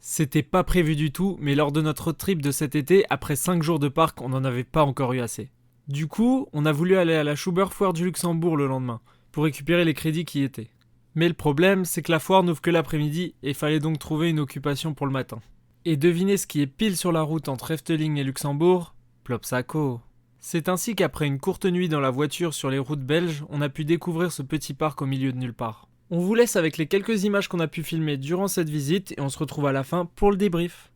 C'était pas prévu du tout, mais lors de notre road trip de cet été, après 5 jours de parc, on n'en avait pas encore eu assez. Du coup, on a voulu aller à la Schubert Foire du Luxembourg le lendemain, pour récupérer les crédits qui y étaient. Mais le problème, c'est que la foire n'ouvre que l'après-midi, et fallait donc trouver une occupation pour le matin. Et devinez ce qui est pile sur la route entre Efteling et Luxembourg? Plopsaco. C'est ainsi qu'après une courte nuit dans la voiture sur les routes belges, on a pu découvrir ce petit parc au milieu de nulle part. On vous laisse avec les quelques images qu'on a pu filmer durant cette visite et on se retrouve à la fin pour le débrief.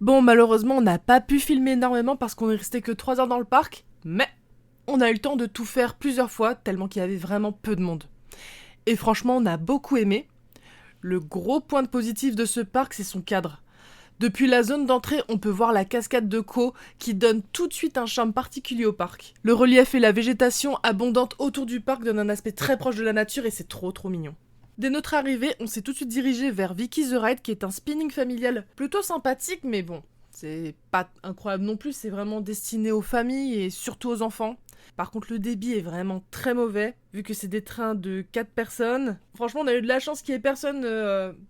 Bon, malheureusement, on n'a pas pu filmer énormément parce qu'on est resté que 3 heures dans le parc, mais on a eu le temps de tout faire plusieurs fois, tellement qu'il y avait vraiment peu de monde. Et franchement, on a beaucoup aimé. Le gros point de positif de ce parc, c'est son cadre. Depuis la zone d'entrée, on peut voir la cascade de Caux qui donne tout de suite un charme particulier au parc. Le relief et la végétation abondante autour du parc donnent un aspect très proche de la nature et c'est trop mignon. Dès notre arrivée, on s'est tout de suite dirigé vers Vicky the Ride qui est un spinning familial plutôt sympathique mais bon, c'est pas incroyable non plus, c'est vraiment destiné aux familles et surtout aux enfants. Par contre le débit est vraiment très mauvais, vu que c'est des trains de 4 personnes. Franchement on a eu de la chance qu'il y ait personne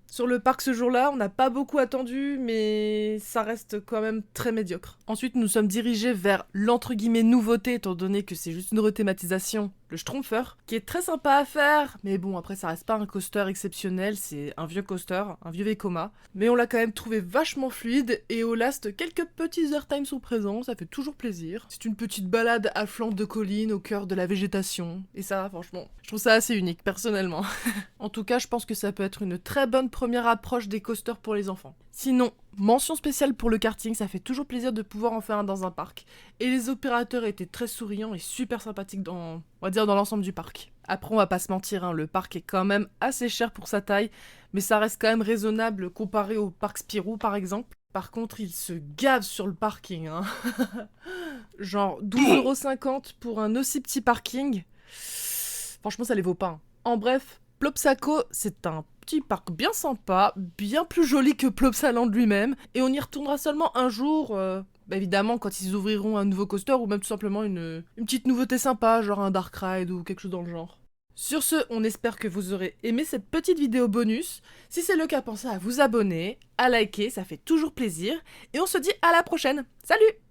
sur le parc ce jour-là, on n'a pas beaucoup attendu mais ça reste quand même très médiocre. Ensuite nous sommes dirigés vers l'entre guillemets nouveauté étant donné que c'est juste une rethématisation, le Schtroumpfer, qui est très sympa à faire, mais bon après ça reste pas un coaster exceptionnel, c'est un vieux coaster, un vieux Vekoma, mais on l'a quand même trouvé vachement fluide et au last quelques petits airtime sont présents, ça fait toujours plaisir. C'est une petite balade à flanc de colline au cœur de la végétation, et ça franchement, je trouve ça assez unique personnellement. En tout cas, je pense que ça peut être une très bonne première approche des coasters pour les enfants. Sinon, mention spéciale pour le karting, ça fait toujours plaisir de pouvoir en faire un dans un parc. Et les opérateurs étaient très souriants et super sympathiques dans l'ensemble du parc. Après, on va pas se mentir, hein, le parc est quand même assez cher pour sa taille, mais ça reste quand même raisonnable comparé au parc Spirou par exemple. Par contre, il se gave sur le parking, hein. Genre 12,50€ pour un aussi petit parking. Franchement, ça les vaut pas, hein. En bref, Plopsaco, c'est un petit parc bien sympa, bien plus joli que Plopsaland lui-même, et on y retournera seulement un jour, évidemment quand ils ouvriront un nouveau coaster, ou même tout simplement une petite nouveauté sympa, genre un dark ride ou quelque chose dans le genre. Sur ce, on espère que vous aurez aimé cette petite vidéo bonus. Si c'est le cas, pensez à vous abonner, à liker, ça fait toujours plaisir, et on se dit à la prochaine. Salut!